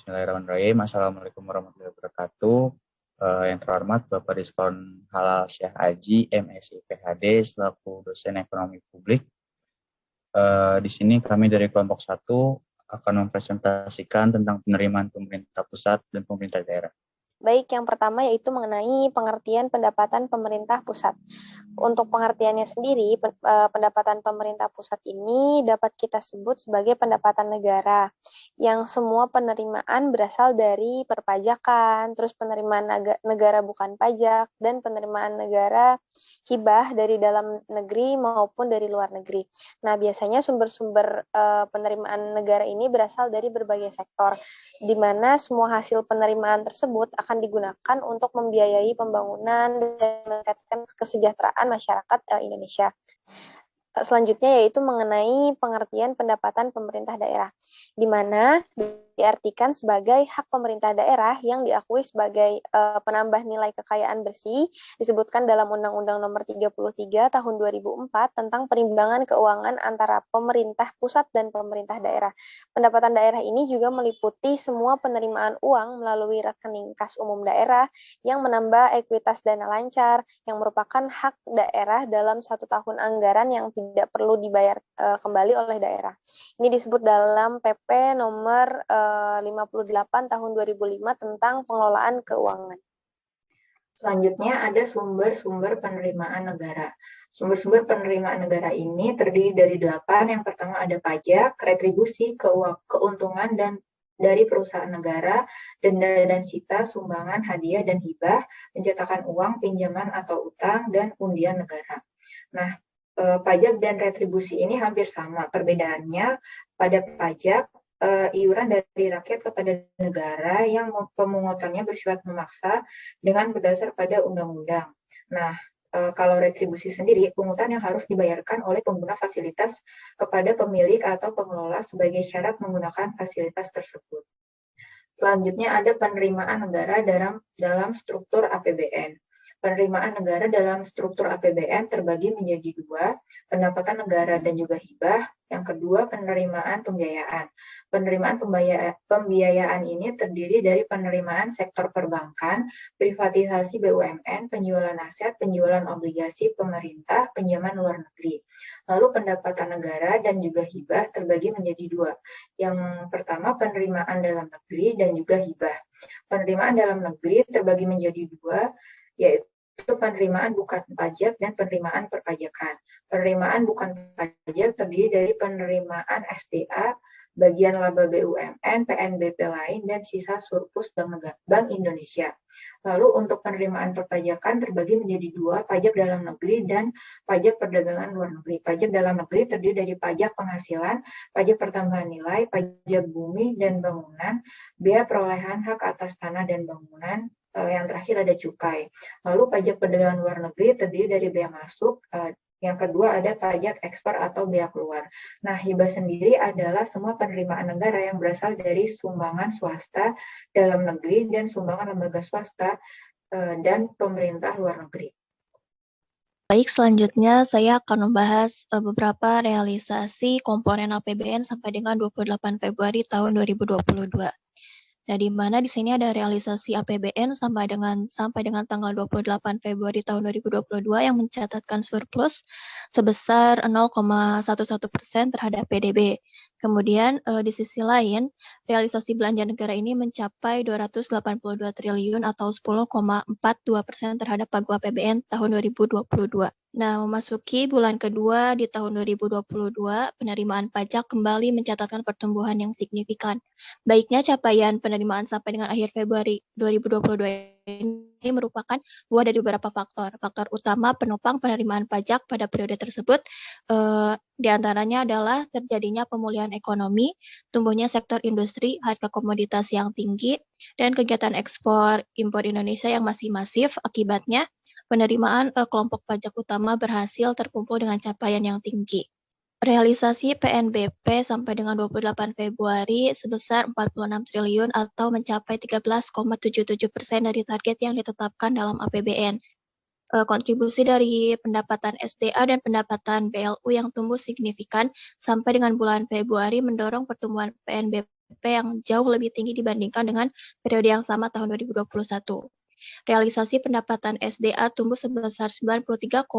Bismillahirrahmanirrahim. Assalamualaikum warahmatullahi wabarakatuh. Yang terhormat Bapak Rizkon Halal Syekh Aji, MSI PhD, selaku dosen ekonomi publik. Di sini kami dari kelompok 1 akan mempresentasikan tentang penerimaan pemerintah pusat dan pemerintah daerah. Baik, yang pertama yaitu mengenai pengertian pendapatan pemerintah pusat. Untuk pengertiannya sendiri, pendapatan pemerintah pusat ini dapat kita sebut sebagai pendapatan negara, yang semua penerimaan berasal dari perpajakan, terus penerimaan negara bukan pajak, dan penerimaan negara hibah dari dalam negeri maupun dari luar negeri. Nah, biasanya sumber-sumber penerimaan negara ini berasal dari berbagai sektor, di mana semua hasil penerimaan tersebut akan digunakan untuk membiayai pembangunan dan meningkatkan kesejahteraan masyarakat Indonesia. Selanjutnya yaitu mengenai pengertian pendapatan pemerintah daerah, di mana diartikan sebagai hak pemerintah daerah yang diakui sebagai penambah nilai kekayaan bersih, disebutkan dalam Undang-Undang Nomor 33 Tahun 2004 tentang perimbangan keuangan antara pemerintah pusat dan pemerintah daerah. Pendapatan daerah ini juga meliputi semua penerimaan uang melalui rekening kas umum daerah yang menambah ekuitas dana lancar, yang merupakan hak daerah dalam 1 tahun anggaran yang tidak perlu dibayar kembali oleh daerah. Ini disebut dalam PP nomor 58 tahun 2005 tentang pengelolaan keuangan. Selanjutnya ada sumber-sumber penerimaan negara. Sumber-sumber penerimaan negara ini terdiri dari 8. Yang pertama ada pajak, retribusi, keuntungan dan dari perusahaan negara, denda dan sita, sumbangan, hadiah dan hibah, pencetakan uang, pinjaman atau utang, dan undian negara. Nah, pajak dan retribusi ini hampir sama. Perbedaannya pada pajak, iuran dari rakyat kepada negara yang pemungutannya bersifat memaksa dengan berdasar pada undang-undang. Nah, kalau retribusi sendiri, pungutan yang harus dibayarkan oleh pengguna fasilitas kepada pemilik atau pengelola sebagai syarat menggunakan fasilitas tersebut. Selanjutnya ada penerimaan negara dalam struktur APBN. Penerimaan negara dalam struktur APBN terbagi menjadi 2, pendapatan negara dan juga hibah. Yang kedua, penerimaan pembiayaan. Penerimaan pembiayaan ini terdiri dari penerimaan sektor perbankan, privatisasi BUMN, penjualan aset, penjualan obligasi pemerintah, pinjaman luar negeri. Lalu pendapatan negara dan juga hibah terbagi menjadi 2. Yang pertama, penerimaan dalam negeri dan juga hibah. Penerimaan dalam negeri terbagi menjadi 2, yaitu penerimaan bukan pajak dan penerimaan perpajakan. Penerimaan bukan pajak terdiri dari penerimaan SDA, bagian laba BUMN, PNBP lain, dan sisa surplus Bank Indonesia. Lalu untuk penerimaan perpajakan terbagi menjadi 2, pajak dalam negeri dan pajak perdagangan luar negeri. Pajak dalam negeri terdiri dari pajak penghasilan, pajak pertambahan nilai, pajak bumi dan bangunan, biaya perolehan hak atas tanah dan bangunan, yang terakhir ada cukai. Lalu pajak perdagangan luar negeri terdiri dari bea masuk, yang kedua ada pajak ekspor atau bea keluar. Nah, hibah sendiri adalah semua penerimaan negara yang berasal dari sumbangan swasta dalam negeri dan sumbangan lembaga swasta dan pemerintah luar negeri. Baik, selanjutnya saya akan membahas beberapa realisasi komponen APBN sampai dengan 28 Februari tahun 2022. Nah, di mana di sini ada realisasi APBN sampai dengan tanggal 28 Februari tahun 2022 yang mencatatkan surplus sebesar 0,11% terhadap PDB. Kemudian di sisi lain, realisasi belanja negara ini mencapai 282 triliun atau 10,42% terhadap pagu APBN tahun 2022. Nah, memasuki bulan kedua di tahun 2022, penerimaan pajak kembali mencatatkan pertumbuhan yang signifikan. Baiknya capaian penerimaan sampai dengan akhir Februari 2022 ini merupakan buah dari beberapa faktor. Faktor utama penopang penerimaan pajak pada periode tersebut di antaranya adalah terjadinya pemulihan ekonomi, tumbuhnya sektor industri, harga komoditas yang tinggi, dan kegiatan ekspor impor Indonesia yang masih masif. Akibatnya, penerimaan kelompok pajak utama berhasil terkumpul dengan capaian yang tinggi. Realisasi PNBP sampai dengan 28 Februari sebesar 46 triliun atau mencapai 13,77% dari target yang ditetapkan dalam APBN. Kontribusi dari pendapatan SDA dan pendapatan BLU yang tumbuh signifikan sampai dengan bulan Februari mendorong pertumbuhan PNBP yang jauh lebih tinggi dibandingkan dengan periode yang sama tahun 2021. Realisasi pendapatan SDA tumbuh sebesar 93,72%,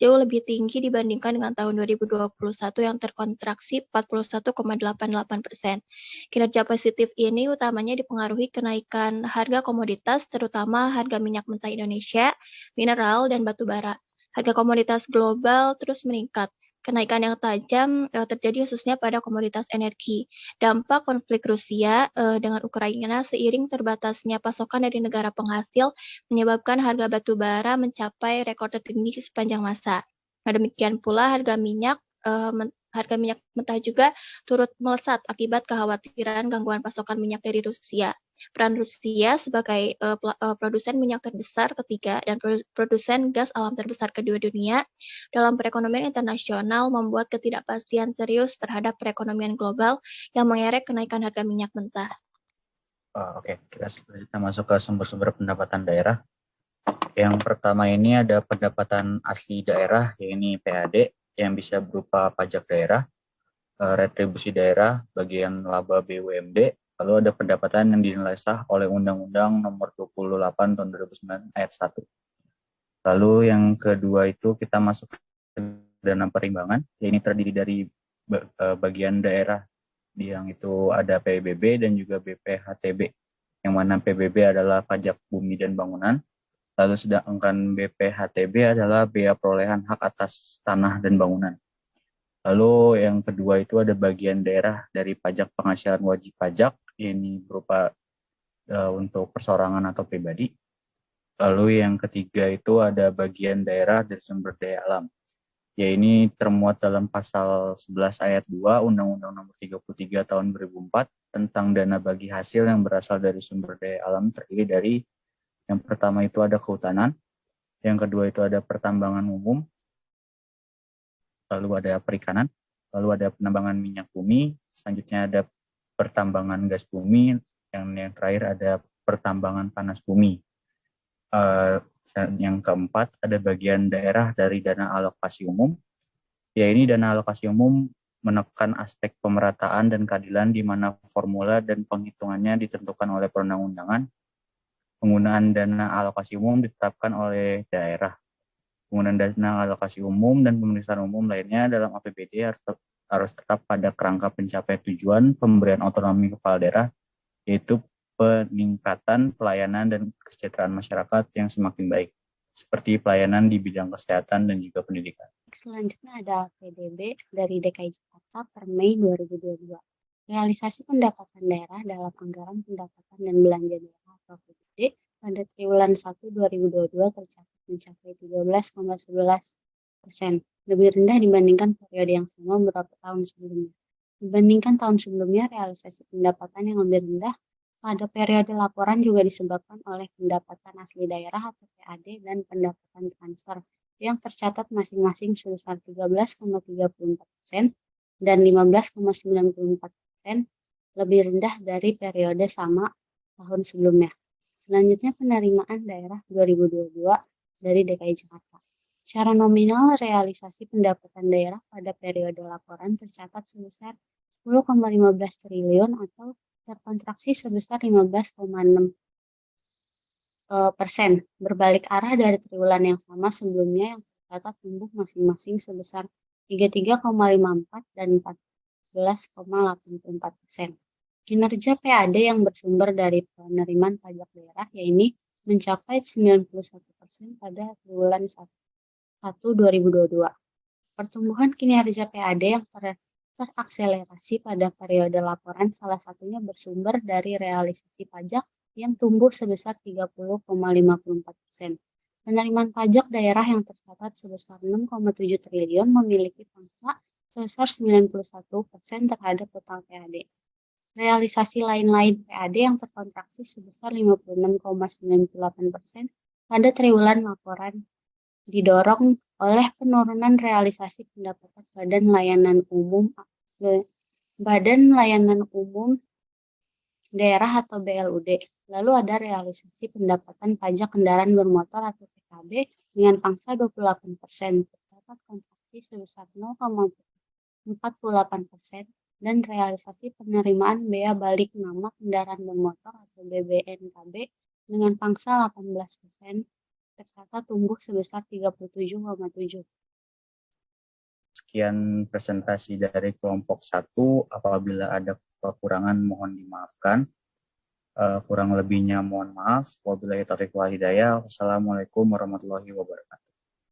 jauh lebih tinggi dibandingkan dengan tahun 2021 yang terkontraksi 41,88%. Kinerja positif ini utamanya dipengaruhi kenaikan harga komoditas, terutama harga minyak mentah Indonesia, mineral, dan batu bara. Harga komoditas global terus meningkat. Kenaikan yang tajam terjadi khususnya pada komoditas energi. Dampak konflik Rusia dengan Ukraina seiring terbatasnya pasokan dari negara penghasil menyebabkan harga batu bara mencapai rekor tertinggi sepanjang masa. Nah, demikian pula harga minyak mentah juga turut melesat akibat kekhawatiran gangguan pasokan minyak dari Rusia. Peran Rusia sebagai produsen minyak terbesar ketiga dan produsen gas alam terbesar kedua dunia dalam perekonomian internasional membuat ketidakpastian serius terhadap perekonomian global yang mengerek kenaikan harga minyak mentah. Oke, kita masuk ke sumber-sumber pendapatan daerah. Yang pertama ini ada pendapatan asli daerah, yaitu PAD, yang bisa berupa pajak daerah, retribusi daerah, bagian laba BUMD, lalu ada pendapatan yang dinilai sah oleh Undang-Undang Nomor 28 Tahun 2009 Ayat 1. Lalu yang kedua itu kita masuk ke dana perimbangan, yang ini terdiri dari bagian daerah, yang itu ada PBB dan juga BPHTB, yang mana PBB adalah pajak bumi dan bangunan, lalu sedangkan BPHTB adalah bea perolehan hak atas tanah dan bangunan. Lalu yang kedua itu ada bagian daerah dari pajak penghasilan wajib pajak, ini berupa untuk perseorangan atau pribadi. Lalu yang ketiga itu ada bagian daerah dari sumber daya alam. Ya, ini termuat dalam pasal 11 ayat 2 Undang-Undang Nomor 33 Tahun 2004 tentang dana bagi hasil yang berasal dari sumber daya alam, terdiri dari yang pertama itu ada kehutanan, yang kedua itu ada pertambangan umum, lalu ada perikanan, lalu ada penambangan minyak bumi, selanjutnya ada pertambangan gas bumi, yang terakhir ada pertambangan panas bumi. Yang keempat ada bagian daerah dari dana alokasi umum. Ya, ini dana alokasi umum menekan aspek pemerataan dan keadilan di mana formula dan penghitungannya ditentukan oleh perundang-undangan. Penggunaan dana alokasi umum ditetapkan oleh daerah. Penggunaan dana alokasi umum dan pemeriksaan umum lainnya dalam APBD harus tetap pada kerangka pencapaian tujuan pemberian otonomi kepala daerah, yaitu peningkatan pelayanan dan kesejahteraan masyarakat yang semakin baik, seperti pelayanan di bidang kesehatan dan juga pendidikan. Selanjutnya ada PDB dari DKI Jakarta per Mei 2022. Realisasi pendapatan daerah dalam anggaran pendapatan dan belanja daerah atau PDB pada triwulan 1 2022 tercatat mencapai 13,11%, lebih rendah dibandingkan periode yang sama beberapa tahun sebelumnya. Dibandingkan tahun sebelumnya, realisasi pendapatan yang lebih rendah pada periode laporan juga disebabkan oleh pendapatan asli daerah atau PAD dan pendapatan transfer yang tercatat masing-masing sebesar 13,34% dan 15,94%, lebih rendah dari periode sama tahun sebelumnya. Selanjutnya penerimaan daerah 2022 dari DKI Jakarta. Secara nominal, realisasi pendapatan daerah pada periode laporan tercatat sebesar 10,15 triliun atau terkontraksi sebesar 15,6%, berbalik arah dari triwulan yang sama sebelumnya yang tercatat tumbuh masing-masing sebesar 33,54 dan 14,84%. Kinerja PAD yang bersumber dari penerimaan pajak daerah yaitu mencapai 91% pada triwulan 1 2022. Pertumbuhan kinerja PAD yang terakselerasi pada periode laporan salah satunya bersumber dari realisasi pajak yang tumbuh sebesar 30,54%. Penerimaan pajak daerah yang tercatat sebesar 6,7 triliun memiliki pangsa sebesar 91% terhadap total PAD. Realisasi lain-lain PAD yang terkontraksi sebesar 56,98% pada triwulan laporan didorong oleh penurunan realisasi pendapatan Badan Layanan Umum Daerah atau BLUD. Lalu ada realisasi pendapatan pajak kendaraan bermotor atau PKB dengan pangsa 28%, tercatat kontraksi sebesar 0,48% dan realisasi penerimaan bea balik nama kendaraan bermotor atau BBNKB dengan pangsa 18%, tercatat tumbuh sebesar 37,7%. Sekian presentasi dari kelompok 1. Apabila ada kekurangan mohon dimaafkan. Kurang lebihnya mohon maaf. Wabillahi taufiq wal hidayah. Wassalamualaikum warahmatullahi wabarakatuh.